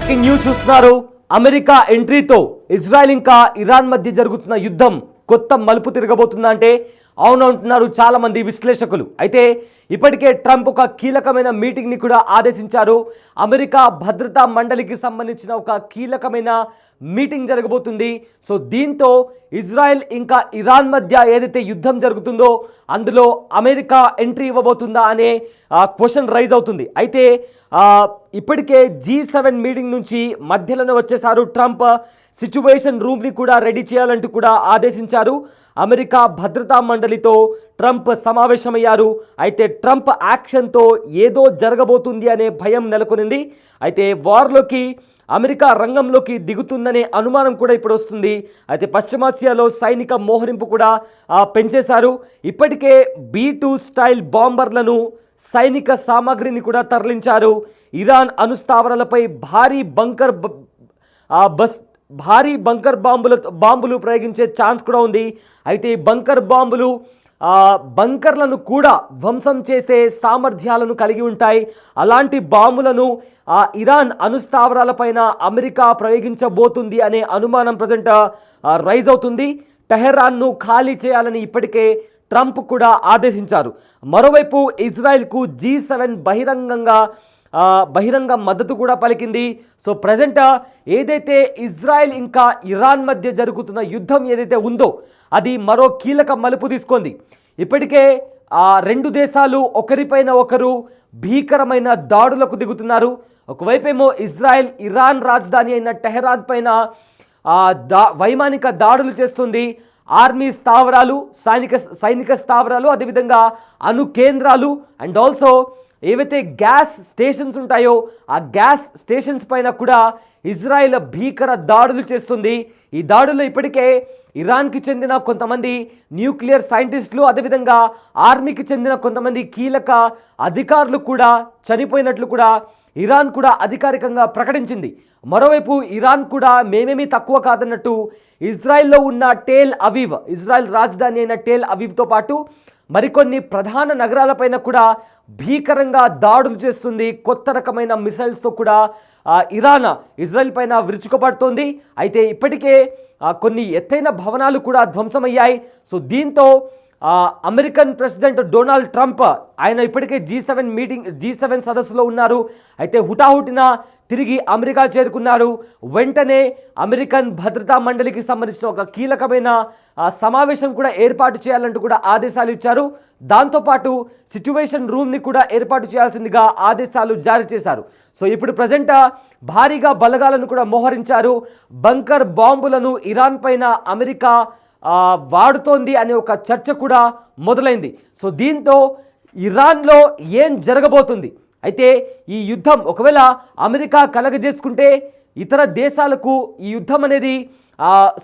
Breaking news చూస్తున్నారు. America ఎంట్రీతో Israel ఇంకా Iran మధ్య జరుగుతున్న యుద్ధం కొత్త మలుపు తిరగబోతుందా అంటే అవునంటున్నారు చాలా మంది విశ్లేషకులు. అయితే ఇప్పటికే ట్రంప్ ఒక కీలకమైన మీటింగ్ని కూడా ఆదేశించారు. అమెరికా భద్రతా మండలికి సంబంధించిన ఒక కీలకమైన మీటింగ్ జరగబోతుంది. సో దీంతో ఇజ్రాయెల్ ఇంకా ఇరాన్ మధ్య ఏదైతే యుద్ధం జరుగుతుందో అందులో అమెరికా ఎంట్రీ ఇవ్వబోతుందా అనే క్వశ్చన్ రైజ్ అవుతుంది. అయితే ఇప్పటికే G7 మీటింగ్ నుంచి మధ్యలోనే వచ్చేసారు ట్రంప్. సిచ్యువేషన్ రూమ్ని కూడా రెడీ చేయాలంటూ కూడా ఆదేశించారు. అమెరికా భద్రతా మండలితో ట్రంప్ సమావేశమయ్యారు. అయితే ట్రంప్ యాక్షన్తో ఏదో జరగబోతుంది అనే భయం నెలకొనింది. అయితే వార్లోకి అమెరికా రంగంలోకి దిగుతుందనే అనుమానం కూడా ఇప్పుడు వస్తుంది. అయితే పశ్చిమాసియాలో సైనిక మోహరింపు కూడా పెంచేశారు. ఇప్పటికే B2 స్టైల్ బాంబర్లను సైనిక సామాగ్రిని కూడా తరలించారు. ఇరాన్ అణుస్థావరాలపై భారీ బంకర్ బాంబులు ప్రయోగించే ఛాన్స్ కూడా ఉంది. అయితే ఈ బంకర్ బాంబులు బంకర్లను కూడా ధ్వంసం చేసే సామర్థ్యాలను కలిగి ఉంటాయి. అలాంటి బాంబులను ఇరాన్ అణుస్థావరాలపైన అమెరికా ప్రయోగించబోతుంది అనే అనుమానం ప్రజెంట్ రైజ్ అవుతుంది. టెహరాన్ను ఖాళీ చేయాలని ఇప్పటికే ట్రంప్ కూడా ఆదేశించారు. మరోవైపు ఇజ్రాయెల్కు G7 బహిరంగ మద్దతు కూడా పలికింది. సో ప్రజెంట్ ఏదైతే ఇజ్రాయెల్ ఇంకా ఇరాన్ మధ్య జరుగుతున్న యుద్ధం ఏదైతే ఉందో అది మరో కీలక మలుపు తీసుకుంది. ఇప్పటికే రెండు దేశాలు ఒకరిపైన ఒకరు భీకరమైన దాడులకు దిగుతున్నారు. ఒకవైపేమో ఇజ్రాయెల్ ఇరాన్ రాజధాని అయిన టెహరాన్ పైన వైమానిక దాడులు చేస్తుంది. ఆర్మీ స్థావరాలు, సైనిక స్థావరాలు, అదేవిధంగా అణు కేంద్రాలు అండ్ ఆల్సో ఏవైతే గ్యాస్ స్టేషన్స్ ఉంటాయో ఆ గ్యాస్ స్టేషన్స్ పైన కూడా ఇజ్రాయెల్ భీకర దాడులు చేస్తుంది. ఈ దాడుల్లో ఇప్పటికే ఇరాన్కి చెందిన కొంతమంది న్యూక్లియర్ సైంటిస్టులు, అదేవిధంగా ఆర్మీకి చెందిన కొంతమంది కీలక అధికారులు కూడా చనిపోయినట్లు కూడా ఇరాన్ కూడా అధికారికంగా ప్రకటించింది. మరోవైపు ఇరాన్ కూడా మేమేమీ తక్కువ కాదన్నట్టు ఇజ్రాయెల్లో ఉన్న ఇజ్రాయెల్ రాజధాని అయిన టేల్ అవీవ్తో పాటు మరికొన్ని ప్రధాన నగరాలపైన కూడా భీకరంగా దాడులు చేస్తుంది. కొత్త రకమైన మిసైల్స్తో కూడా ఇజ్రాయెల్ పైన విరుచుకుపడుతోంది. అయితే ఇప్పటికే కొన్ని ఎత్తైన భవనాలు కూడా ధ్వంసమయ్యాయి. సో దీంతో అమెరికన్ ప్రెసిడెంట్ డొనాల్డ్ ట్రంప్ ఆయన ఇప్పటికే G7 సదస్సులో ఉన్నారు. అయితే హుటాహుటిన తిరిగి అమెరికా చేరుకున్నారు. వెంటనే అమెరికన్ భద్రతా మండలికి సంబంధించిన ఒక కీలకమైన సమావేశం కూడా ఏర్పాటు చేయాలంటూ కూడా ఆదేశాలు ఇచ్చారు. దాంతోపాటు సిచ్యువేషన్ రూమ్ని కూడా ఏర్పాటు చేయాల్సిందిగా ఆదేశాలు జారీ చేశారు. సో ఇప్పుడు ప్రజెంట్ భారీగా బలగాలను కూడా మోహరించారు. బంకర్ బాంబులను ఇరాన్ పైన అమెరికా వాడుతోంది అనే ఒక చర్చ కూడా మొదలైంది. సో దీంతో ఇరాన్లో ఏం జరగబోతుంది? అయితే ఈ యుద్ధం ఒకవేళ అమెరికా కలగజేసుకుంటే ఇతర దేశాలకు ఈ యుద్ధం అనేది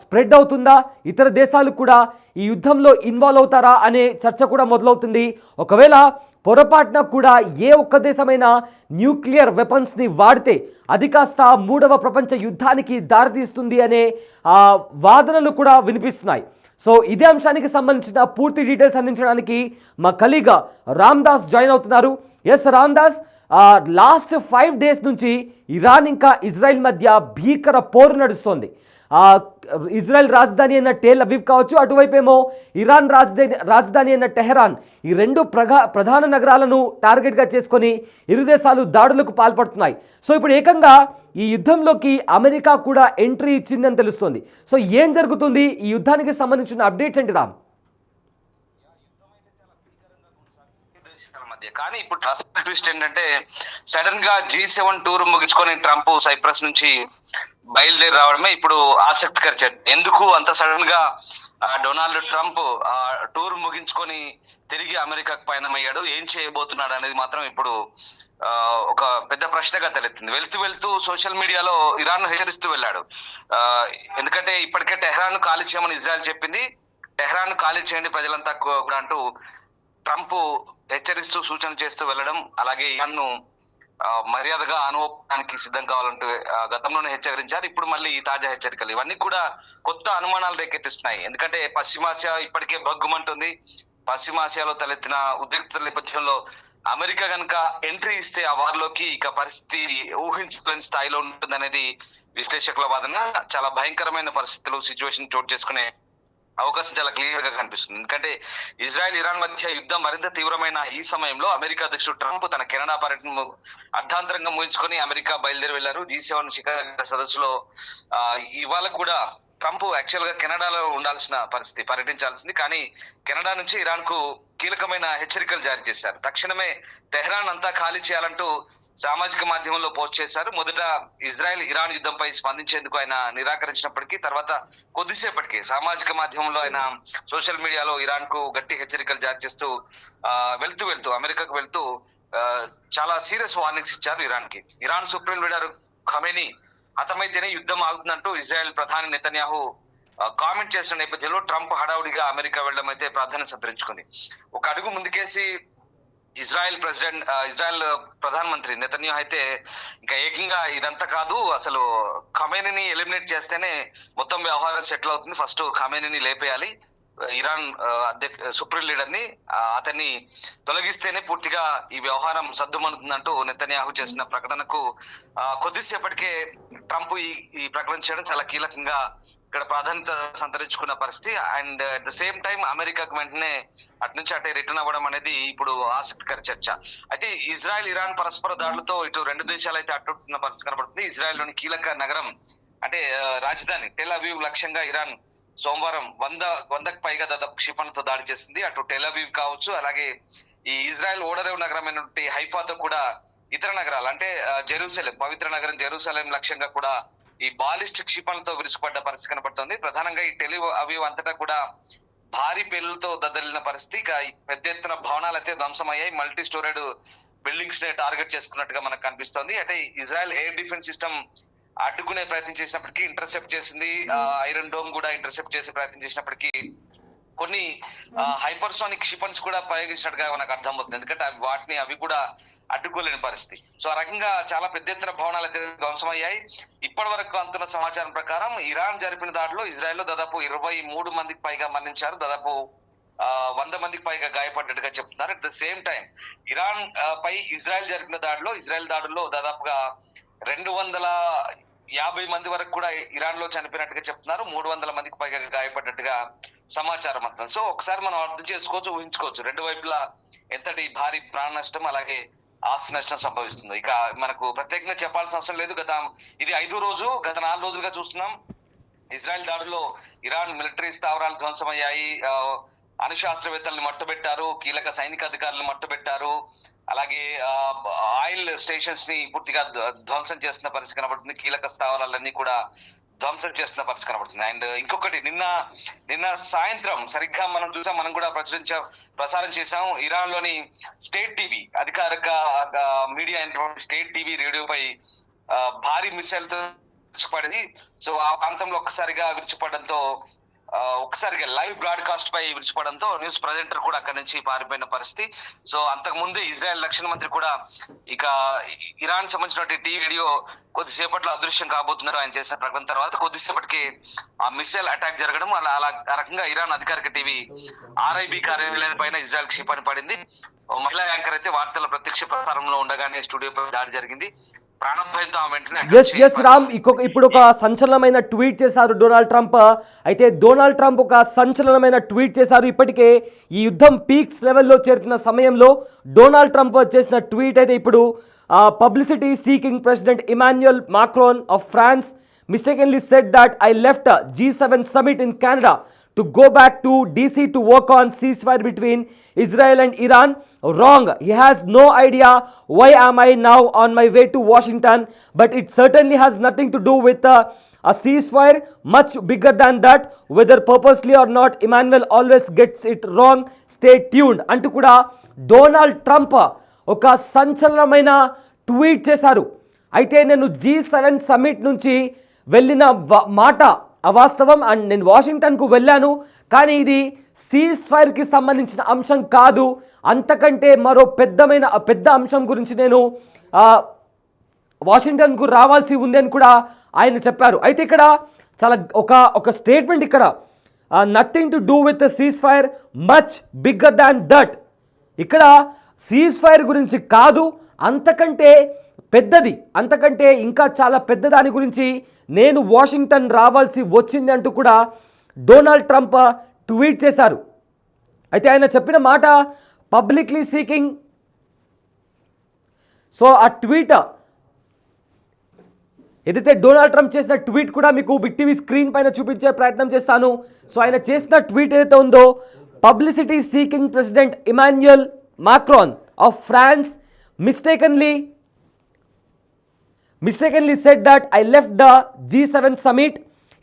స్ప్రెడ్ అవుతుందా? ఇతర దేశాలు కూడా ఈ యుద్ధంలో ఇన్వాల్వ్ అవుతారా అనే చర్చ కూడా మొదలవుతుంది. ఒకవేళ పొరపాటున కూడా ఏ ఒక్క దేశమైనా న్యూక్లియర్ వెపన్స్ని వాడితే అది కాస్త 3వ ప్రపంచ యుద్ధానికి దారితీస్తుంది అనే వాదనలు కూడా వినిపిస్తున్నాయి. సో ఇదే అంశానికి సంబంధించిన పూర్తి డీటెయిల్స్ అందించడానికి మా కలీగ్ రామ్దాస్ జాయిన్ అవుతున్నారు. ఎస్ రామ్దాస్, లాస్ట్ 5 days నుంచి ఇరాన్ ఇంకా ఇజ్రాయెల్ మధ్య భీకర పోరు నడుస్తోంది. ఇజ్రాయెల్ రాజధాని అయిన టేల్ అవీవ్ కావచ్చు, అటువైపేమో ఇరాన్ రాజధాని అయిన టెహరాన్, ఈ రెండు ప్రధాన నగరాలను టార్గెట్గా చేసుకొని ఇరు దేశాలు దాడులకు పాల్పడుతున్నాయి. సో ఇప్పుడు ఏకంగా ఈ యుద్ధంలోకి అమెరికా కూడా ఎంట్రీ ఇచ్చిందని తెలుస్తోంది. సో ఏం జరుగుతుంది? ఈ యుద్ధానికి సంబంధించిన అప్డేట్స్ ఏంటి రామ్? కానీ ఇప్పుడు ట్విస్ట్ ఏంటంటే సడన్ గా G7 టూర్ ముగించుకొని ట్రంప్ సైప్రస్ నుంచి బయలుదేరి రావడమే ఇప్పుడు ఆసక్తికర చర్చ. ఎందుకు అంత సడన్ గా డొనాల్డ్ ట్రంప్ టూర్ ముగించుకొని తిరిగి అమెరికాకు పయనమయ్యాడు, ఏం చేయబోతున్నాడు అనేది మాత్రం ఇప్పుడు ఒక పెద్ద ప్రశ్నగా తలెత్తింది. వెళ్తూ సోషల్ మీడియాలో ఇరాన్ హెచ్చరిస్తూ వెళ్ళాడు. ఎందుకంటే ఇప్పటికే టెహరాన్ ఖాళీ చేయమని ఇజ్రాయెల్ చెప్పింది, టెహరాన్ ఖాళీ చేయండి ప్రజలంతా కూడా అంటూ ట్రంప్ హెచ్చరిస్తూ సూచన చేస్తూ వెళ్ళడం, అలాగే ఇరాన్ను మర్యాదగా అనుభవానికి సిద్ధం కావాలంటూ గతంలోనే హెచ్చరించారు. ఇప్పుడు మళ్ళీ తాజా హెచ్చరికలు ఇవన్నీ కూడా కొత్త అనుమానాలు రేకెత్తిస్తున్నాయి. ఎందుకంటే పశ్చిమాసియా ఇప్పటికే భగ్గుమంటుంది. పశ్చిమాసియాలో తలెత్తిన ఉద్రిక్తత నేపథ్యంలో అమెరికా కనుక ఎంట్రీ ఇస్తే ఆ వార్లోకి ఇక పరిస్థితి ఊహించలేని స్థాయిలో ఉంటుందనేది విశ్లేషకుల వాదన. చాలా భయంకరమైన పరిస్థితులు సిచ్యువేషన్ చోటు చేసుకునే అవకాశం చాలా క్లియర్ గా కనిపిస్తుంది. ఎందుకంటే ఇజ్రాయెల్ ఇరాన్ మధ్య యుద్ధం మరింత తీవ్రమైన ఈ సమయంలో అమెరికా అధ్యక్షుడు ట్రంప్ తన కెనడా పర్యటన అర్ధాంతరంగా ముగించుకొని అమెరికా బయలుదేరి వెళ్లారు. G7 శిఖర సదస్సులో ఇవాళ కూడా ట్రంప్ యాక్చువల్ గా కెనడాలో ఉండాల్సిన పరిస్థితి, పర్యటించాల్సింది. కానీ కెనడా నుంచి ఇరాన్ కు కీలకమైన హెచ్చరికలు జారీ చేశారు. తక్షణమే తెహ్రాన్ అంతా ఖాళీ చేయాలంటూ సామాజిక మాధ్యమంలో పోస్ట్ చేశారు. మొదట ఇజ్రాయెల్ ఇరాన్ యుద్ధంపై స్పందించేందుకు ఆయన నిరాకరించినప్పటికీ తర్వాత కొద్దిసేపటికి సామాజిక మాధ్యమంలో ఆయన సోషల్ మీడియాలో ఇరాన్ కు గట్టి హెచ్చరికలు జారీ చేస్తూ వెళ్తూ అమెరికాకు వెళ్తూ చాలా సీరియస్ వార్నింగ్స్ ఇచ్చారు ఇరాన్ కి. ఇరాన్ సుప్రీం లీడర్ ఖమేనీ హతమైతేనే యుద్ధం ఆగుతుందంటూ ఇజ్రాయెల్ ప్రధాని నెతన్యాహు కామెంట్ చేసిన నేపథ్యంలో ట్రంప్ హడావుడిగా అమెరికా వెళ్ళడం అయితే ప్రాధాన్యత సంతరించుకుంది. ఒక అడుగు ముందుకేసి ఇజ్రాయెల్ ప్రధానమంత్రి నెతన్యాహు అయితే ఇంకా ఏకంగా ఇదంతా కాదు, అసలు ఖమేనీని ఎలిమినేట్ చేస్తేనే మొత్తం వ్యవహారం సెటిల్ అవుతుంది, ఫస్ట్ ఖమేనీని లేపేయాలి, ఇరాన్ సుప్రీం లీడర్ ని అతన్ని తొలగిస్తేనే పూర్తిగా ఈ వ్యవహారం సద్దుమనుతుందంటూ నెతన్యాహు చేసిన ప్రకటనకు కొద్దిసేపటికే ట్రంప్ ఈ ప్రకటన చేయడం చాలా కీలకంగా ఇక్కడ ప్రాధాన్యత సంతరించుకున్న పరిస్థితి. And at the same time అమెరికాకు వెంటనే అటు నుంచి అటే రిటర్న్ అవ్వడం అనేది ఇప్పుడు ఆసక్తికర చర్చ. అయితే ఇజ్రాయెల్ ఇరాన్ పరస్పర దాడులతో ఇటు రెండు దేశాలు అయితే అట్టున్న పరిస్థితి కనబడుతుంది. ఇజ్రాయెల్ లోని కీలక నగరం అంటే రాజధాని టెల్ అవీవ్ లక్ష్యంగా ఇరాన్ సోమవారం 100కు పైగా దాదాపు క్షిపణులతో దాడి చేసింది. అటు టెల్ అవీవ్ కావచ్చు, అలాగే ఈ ఇజ్రాయెల్ ఓడరేవు నగరమైనటువంటి హైఫాతో కూడా ఇతర నగరాలు అంటే జెరూసలేం, పవిత్ర నగరం జెరూసలేం లక్ష్యంగా కూడా ఈ బాలిస్టిక్ క్షిపణులతో విరుచుకుపడ్డ పరిస్థితి కనబడుతుంది. ప్రధానంగా ఈ టెల్ అవీవ్ అంతటా కూడా భారీ పేలులతో దద్దరిల్లిన పరిస్థితి. ఇక పెద్ద ఎత్తున భవనాలు అయితే ధ్వంసమయ్యాయి, మల్టీ స్టోరేడ్ బిల్డింగ్స్ ని టార్గెట్ చేసుకున్నట్టుగా మనకు కనిపిస్తోంది. అంటే ఇజ్రాయెల్ ఎయిర్ డిఫెన్స్ సిస్టమ్ అడ్డుకునే ప్రయత్నం చేసినప్పటికీ ఇంటర్సెప్ట్ చేసింది, ఐరన్ డోమ్ కూడా ఇంటర్సెప్ట్ చేసే ప్రయత్నం చేసినప్పటికీ కొన్ని హైపర్సోనిక్ క్షిపణ్స్ కూడా ప్రయోగించినట్టుగా మనకు అర్థమవుతుంది. ఎందుకంటే అవి కూడా అడ్డుకోలేని పరిస్థితి. సో ఆ రకంగా చాలా పెద్ద ఎత్తున భవనాలు అయితే ధ్వంసమయ్యాయి. ఇప్పటి వరకు అందుతున్న సమాచారం ప్రకారం ఇరాన్ జరిపిన దాడిలో ఇజ్రాయెల్లో దాదాపు 23 మందికి పైగా మరణించారు, దాదాపు 100 మందికి పైగా గాయపడ్డట్టుగా చెప్తున్నారు. At the same time Iran పై ఇజ్రాయెల్ జరిపిన ఇజ్రాయెల్ దాడుల్లో దాదాపుగా 250 మంది వరకు కూడా ఇరాన్ లో చనిపోయినట్టుగా చెప్తున్నారు, 300 మందికి పైగా గాయపడ్డట్టుగా సమాచారం అంతా. సో ఒకసారి మనం అర్థం చేసుకోవచ్చు, ఊహించుకోవచ్చు రెండు వైపులా ఎంతటి భారీ ప్రాణ నష్టం అలాగే ఆస్తి నష్టం సంభవిస్తుంది. ఇక మనకు ప్రత్యేకంగా చెప్పాల్సిన అవసరం లేదు. ఇది 5వ రోజు, గత 4 రోజులుగా చూస్తున్నాం ఇజ్రాయెల్ దాడుల్లో ఇరాన్ మిలిటరీ స్థావరాలు ధ్వంసమయ్యాయి, అణుశాస్త్రవేత్తలను మట్టుబెట్టారు, కీలక సైనిక అధికారులను మట్టుబెట్టారు, అలాగే ఆయిల్ స్టేషన్స్ ని పూర్తిగా ధ్వంసం చేస్తున్న పరిస్థితి కనబడుతుంది, కీలక స్థావరాలన్నీ కూడా ధ్వంసం చేస్తున్న పరిస్థితి కనబడుతుంది. అండ్ ఇంకొకటి నిన్న సాయంత్రం సరిగ్గా మనం కూడా ప్రసారం చేశాం, ఇరాన్ లోని స్టేట్ టీవీ అధికారిక మీడియా అయినటువంటి స్టేట్ టీవీ రేడియోపై భారీ మిసైల్ తో విరుచుకుపడింది. సో ఆ ప్రాంతంలో ఒక్కసారిగా విరుచుపడడంతో ఒకసారిగా లైవ్ బ్రాడ్కాస్ట్ పై విడిచిపడంతో న్యూస్ ప్రజెంటర్ కూడా అక్కడి నుంచి పారిపోయిన పరిస్థితి. సో అంతకు ముందు ఇజ్రాయెల్ రక్షణ మంత్రి కూడా ఇక ఇరాన్ సంబంధించిన టీవీ రేడియో కొద్దిసేపట్లో అదృశ్యం కాబోతున్నారు ఆయన చేసిన ప్రకటన తర్వాత. కొద్దిసేపటికి ఆ మిసైల్ అటాక్ జరగడం అలా ఆ రకంగా ఇరాన్ అధికారిక టీవీ RIB కార్యాలయం పైన ఇజ్రాయెల్ క్షిపణి పడింది. మహిళా యాంకర్ అయితే వార్తల ప్రత్యక్ష ప్రసారంలో ఉండగానే స్టూడియోపై దాడి జరిగింది. రామ్ ఇప్పుడు ఒక సంచలనమైన ట్వీట్ చేశారు డొనాల్డ్ ట్రంప్. అయితే డొనాల్డ్ ట్రంప్ ఒక సంచలనమైన ట్వీట్ చేశారు. ఇప్పటికే ఈ యుద్ధం పీక్స్ లెవెల్లో చేరుతున్న సమయంలో డొనాల్డ్ ట్రంప్ చేసిన ట్వీట్ అయితే ఇప్పుడు publicity seeking president Emmanuel Macron of France mistakenly said that I left G7 summit in Canada to go back to DC to work on ceasefire between Israel and Iran. Wrong. He has no idea why am I now on my way to Washington, but it certainly has nothing to do with a ceasefire, much bigger than that. Whether purposely or not, Emmanuel always gets it wrong. Stay tuned. అంటూ కూడా Donald Trump ఒక సంచలనమైన tweet చేశారు. అయితే నేను G7 summit నుంచి వెళ్ళిన మాట అవాస్తవం అండ్ నేను వాషింగ్టన్కు వెళ్ళాను, కానీ ఇది సీజ్ ఫైర్కి సంబంధించిన అంశం కాదు, అంతకంటే మరో పెద్ద అంశం గురించి నేను వాషింగ్టన్కు రావాల్సి ఉంది అని కూడా ఆయన చెప్పారు. అయితే ఇక్కడ చాలా ఒక స్టేట్మెంట్ ఇక్కడ nothing to do with cease fire, much bigger than that. ఇక్కడ సీజ్ ఫైర్ గురించి కాదు, అంతకంటే పెద్దది, అంతకంటే ఇంకా చాలా పెద్ద దాని గురించి నేను వాషింగ్టన్ రావాల్సి వచ్చింది అంటూ కూడా డొనాల్డ్ ట్రంప్ ట్వీట్ చేశారు. అయితే ఆయన చెప్పిన మాట పబ్లిక్లీ సీకింగ్. సో ఆ ట్వీట్ ఏదైతే డొనాల్డ్ ట్రంప్ చేసిన ట్వీట్ కూడా మీకు బిగ్ టీవీ స్క్రీన్ పైన చూపించే ప్రయత్నం చేస్తాను. సో ఆయన చేసిన ట్వీట్ ఏదైతే ఉందో, publicity seeking president Emmanuel Macron of France mistakenly said that I left the G7 summit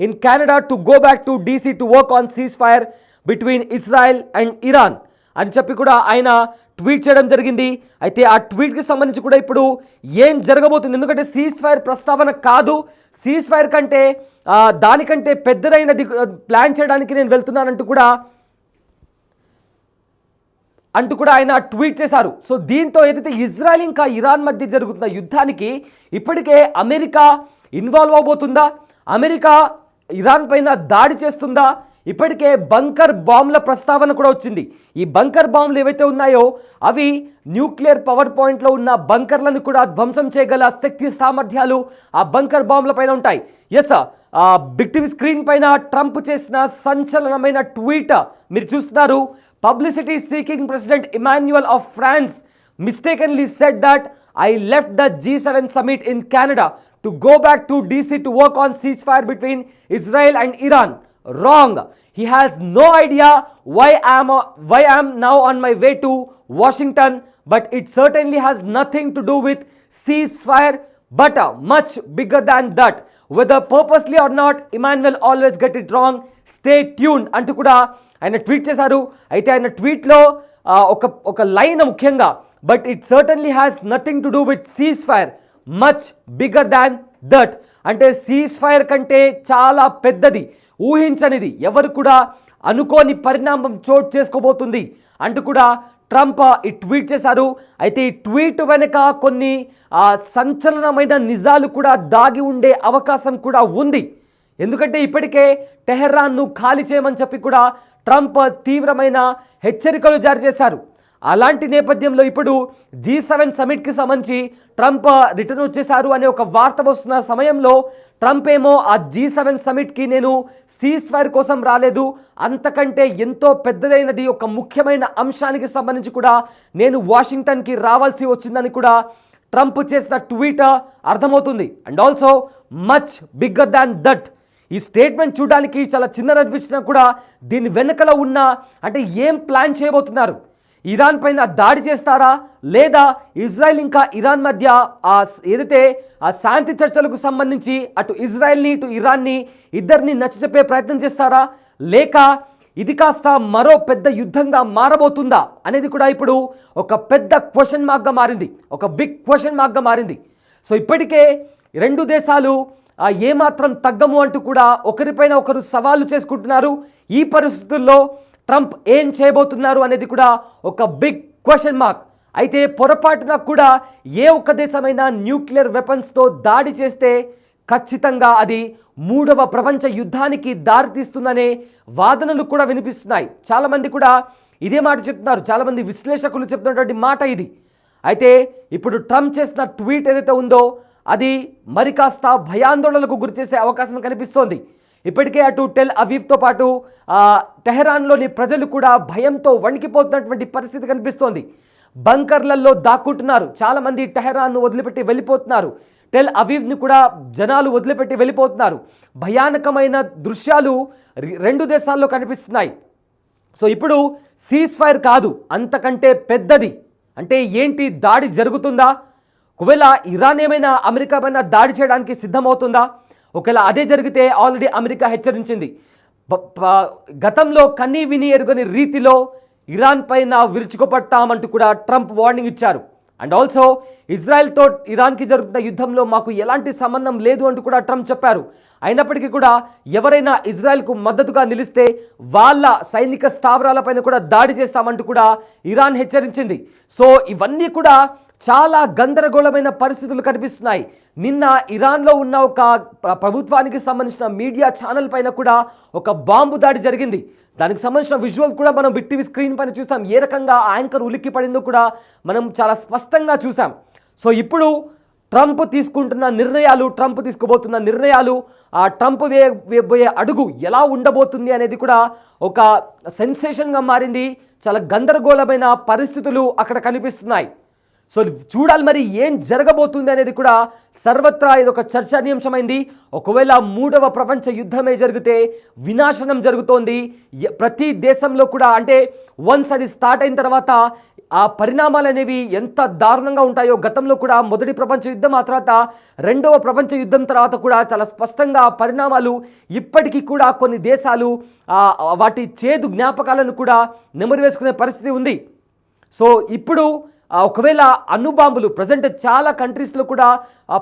in Canada to go back to DC to work on ceasefire between Israel and Iran అని చెప్పి కూడా ఆయన tweet చేయడం జరిగింది. అయితే ఆ ట్వీట్కి సంబంధించి కూడా ఇప్పుడు ఏం జరగబోతుంది, ఎందుకంటే సీజ్ ఫైర్ ప్రస్తావన కాదు, సీజ్ ఫైర్ కంటే దానికంటే పెద్దదైనది ప్లాన్ చేయడానికి నేను వెళ్తున్నానంటూ కూడా ఆయన ట్వీట్ చేశారు. సో దీంతో ఏదైతే ఇజ్రాయెల్ ఇంకా ఇరాన్ మధ్య జరుగుతున్న యుద్ధానికి ఇప్పటికే అమెరికా ఇన్వాల్వ్ అవబోతుందా, అమెరికా ఇరాన్ పైన దాడి చేస్తుందా, ఇప్పటికే బంకర్ బాంబుల ప్రస్తావన కూడా వచ్చింది. ఈ బంకర్ బాంబులు ఏవైతే ఉన్నాయో అవి న్యూక్లియర్ పవర్ పాయింట్లో ఉన్న బంకర్లను కూడా ధ్వంసం చేయగల శక్తి సామర్థ్యాలు ఆ బంకర్ బాంబుల పైన ఉంటాయి. ఎస్, బిగ్ టీవీ స్క్రీన్ పైన ట్రంప్ చేసిన సంచలనమైన ట్వీట్ మీరు చూస్తున్నారు. Publicity seeking President Emmanuel of France mistakenly said that I left the G7 summit in Canada to go back to DC to work on ceasefire between Israel and Iran. Wrong. He has no idea why I am now on my way to Washington, but it certainly has nothing to do with ceasefire, but much bigger than that. Whether purposely or not, Emmanuel always get it wrong. Stay tuned అంటూ కూడా ఆయన tweet చేశారు. అయితే ఆయన ట్వీట్లో ఒక line ముఖ్యంగా, but it certainly has nothing to do with cease fire, much bigger than that. అంటే cease fire కంటే చాలా పెద్దది, ఊహించనిది, ఎవరు కూడా అనుకోని పరిణామం చోటు చేసుకోబోతుంది అంటూ కూడా ట్రంప్ ఈ ట్వీట్ చేశారు. అయితే ఈ ట్వీట్ వెనుక కొన్ని సంచలనమైన నిజాలు కూడా దాగి ఉండే అవకాశం కూడా ఉంది. ఎందుకంటే ఇప్పటికే టెహరాన్ను ఖాళీ చేయమని చెప్పి కూడా ట్రంప్ తీవ్రమైన హెచ్చరికలు జారీ చేశారు. అలాంటి నేపథ్యంలో ఇప్పుడు G7 సమిట్కి సంబంధించి ట్రంప్ రిటర్న్ వచ్చేశారు అనే ఒక వార్త వస్తున్న సమయంలో ట్రంప్ ఏమో ఆ G7 సమిట్కి నేను సీజ్ ఫైర్ కోసం రాలేదు, అంతకంటే ఎంతో పెద్దదైనది ఒక ముఖ్యమైన అంశానికి సంబంధించి కూడా నేను వాషింగ్టన్కి రావాల్సి వచ్చిందని కూడా ట్రంప్ చేసిన ట్వీట్ అర్థమవుతుంది. And also much bigger than that. ఈ స్టేట్మెంట్ చూడడానికి చాలా చిన్నది అనిపించినా కూడా దీని వెనుకల ఉన్న అంటే ఏం ప్లాన్ చేయబోతున్నారు, ఇరాన్ పైన దాడి చేస్తారా, లేదా ఇజ్రాయెల్ ఇంకా ఇరాన్ మధ్య ఏదైతే ఆ శాంతి చర్చలకు సంబంధించి అటు ఇజ్రాయెల్ని ఇటు ఇరాన్ని ఇద్దరిని నచ్చచెప్పే ప్రయత్నం చేస్తారా, లేక ఇది కాస్త మరో పెద్ద యుద్ధంగా మారబోతుందా అనేది కూడా ఇప్పుడు ఒక పెద్ద క్వశ్చన్ మార్క్గా మారింది, ఒక బిగ్ క్వశ్చన్ మార్క్గా మారింది. సో ఇప్పటికే రెండు దేశాలు ఏమాత్రం తగ్గము అంటూ కూడా ఒకరిపైన ఒకరు సవాలు చేసుకుంటున్నారు. ఈ పరిస్థితుల్లో ట్రంప్ ఏం చేయబోతున్నారు అనేది కూడా ఒక బిగ్ క్వశ్చన్ మార్క్. అయితే పొరపాటున కూడా ఏ ఒక్క దేశమైనా న్యూక్లియర్ వెపన్స్తో దాడి చేస్తే ఖచ్చితంగా అది మూడవ ప్రపంచ యుద్ధానికి దారితీస్తుందనే వాదనలు కూడా వినిపిస్తున్నాయి. చాలామంది కూడా ఇదే మాట చెప్తున్నారు, చాలామంది విశ్లేషకులు చెప్తున్నటువంటి మాట ఇది. అయితే ఇప్పుడు ట్రంప్ చేసిన ట్వీట్ ఏదైతే ఉందో అది మరి కాస్త భయాందోళనలకు గురిచేసే అవకాశం కనిపిస్తోంది. ఇప్పటికే అటు టెల్ అవీవ్తో పాటు టెహరాన్లోని ప్రజలు కూడా భయంతో వణికిపోతున్నటువంటి పరిస్థితి కనిపిస్తోంది. బంకర్లలో దాక్కుంటున్నారు, చాలామంది టెహరాన్ను వదిలిపెట్టి వెళ్ళిపోతున్నారు, టెల్ అవీవ్ని కూడా జనాలు వదిలిపెట్టి వెళ్ళిపోతున్నారు. భయానకమైన దృశ్యాలు రెండు దేశాల్లో కనిపిస్తున్నాయి. సో ఇప్పుడు సీజ్ ఫైర్ కాదు, అంతకంటే పెద్దది. అంటే ఏంటి, దాడి జరుగుతుందా, ఒకవేళ ఇరాన్ ఏమైనా అమెరికా పైన దాడి చేయడానికి సిద్ధమవుతుందా, ఒకవేళ అదే జరిగితే ఆల్రెడీ అమెరికా హెచ్చరించింది. గతంలో కన్నీ విని ఎరుగని రీతిలో ఇరాన్ పైన విరుచుకుపడతామంటూ కూడా ట్రంప్ వార్నింగ్ ఇచ్చారు. అండ్ ఆల్సో ఇజ్రాయెల్తో ఇరాన్కి జరుగుతున్న యుద్ధంలో మాకు ఎలాంటి సంబంధం లేదు అంటూ కూడా ట్రంప్ చెప్పారు. అయినప్పటికీ కూడా ఎవరైనా ఇజ్రాయెల్కు మద్దతుగా నిలిస్తే వాళ్ళ సైనిక స్థావరాలపైన కూడా దాడి చేస్తామంటూ కూడా ఇరాన్ హెచ్చరించింది. సో ఇవన్నీ కూడా చాలా గందరగోళమైన పరిస్థితులు కనిపిస్తున్నాయి. నిన్న ఇరాన్లో ఉన్న ఒక ప్రభుత్వానికి సంబంధించిన మీడియా ఛానల్ పైన కూడా ఒక బాంబు దాడి జరిగింది. దానికి సంబంధించిన విజువల్ కూడా మనం బిగ్ టీవీ స్క్రీన్ పైన చూసాం. ఏ రకంగా యాంకర్ ఉలిక్కి పడిందో కూడా మనం చాలా స్పష్టంగా చూసాం. సో ఇప్పుడు ట్రంప్ తీసుకోబోతున్న నిర్ణయాలు, ఆ ట్రంప్ వేయబోయే అడుగు ఎలా ఉండబోతుంది అనేది కూడా ఒక సెన్సేషన్గా మారింది. చాలా గందరగోళమైన పరిస్థితులు అక్కడ కనిపిస్తున్నాయి. సో చూడాలి మరి ఏం జరగబోతుంది అనేది కూడా సర్వత్రా ఇది ఒక చర్చనీయాంశమైంది. ఒకవేళ 3వ ప్రపంచ యుద్ధమే జరిగితే వినాశనం జరుగుతోంది ప్రతి దేశంలో కూడా. అంటే వన్స్ అది స్టార్ట్ అయిన తర్వాత ఆ పరిణామాలు అనేవి ఎంత దారుణంగా ఉంటాయో, గతంలో కూడా మొదటి ప్రపంచ యుద్ధం, ఆ తర్వాత 2వ ప్రపంచ యుద్ధం తర్వాత కూడా చాలా స్పష్టంగా పరిణామాలు ఇప్పటికీ కూడా కొన్ని దేశాలు వాటి చేదు జ్ఞాపకాలను కూడా నెమరు వేసుకునే పరిస్థితి ఉంది. సో ఇప్పుడు ఒకవేళ అణుబాంబులు ప్రజెంట్ చాలా కంట్రీస్లో కూడా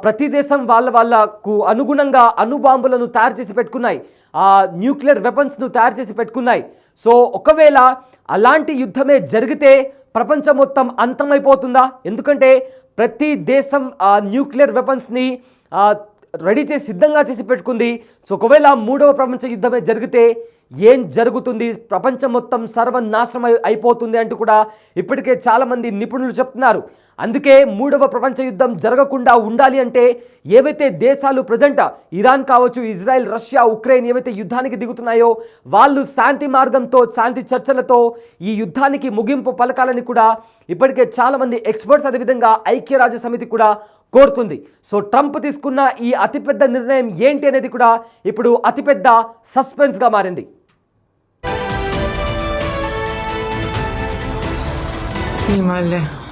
ప్రతి దేశం వాళ్ళకు అనుగుణంగా అణుబాంబులను తయారు చేసి పెట్టుకున్నాయి, న్యూక్లియర్ వెపన్స్ను తయారు చేసి పెట్టుకున్నాయి. సో ఒకవేళ అలాంటి యుద్ధమే జరిగితే ప్రపంచం మొత్తం అంతమైపోతుందా? ఎందుకంటే ప్రతి దేశం న్యూక్లియర్ వెపన్స్ని రెడీ చేసి సిద్ధంగా చేసి పెట్టుకుంది. సో ఒకవేళ 3వ ప్రపంచ యుద్ధమే జరిగితే ఏం జరుగుతుంది? ప్రపంచం మొత్తం సర్వనాశనం అయిపోతుంది అంటూ కూడా ఇప్పటికే చాలామంది నిపుణులు చెప్తున్నారు. అందుకే 3వ ప్రపంచ యుద్ధం జరగకుండా ఉండాలి అంటే ఏవైతే దేశాలు ప్రజెంట్ ఇరాన్ కావచ్చు, ఇజ్రాయెల్, రష్యా, ఉక్రెయిన్ ఏవైతే యుద్ధానికి దిగుతున్నాయో వాళ్ళు శాంతి మార్గంతో, శాంతి చర్చలతో ఈ యుద్ధానికి ముగింపు పలకాలని కూడా ఇప్పటికే చాలామంది ఎక్స్పర్ట్స్, అదేవిధంగా ఐక్యరాజ్య సమితి కూడా కోరుతుంది. సో ట్రంప్ తీసుకున్న ఈ అతిపెద్ద నిర్ణయం ఏంటి అనేది కూడా ఇప్పుడు అతిపెద్ద సస్పెన్స్గా మారింది. Himalaya.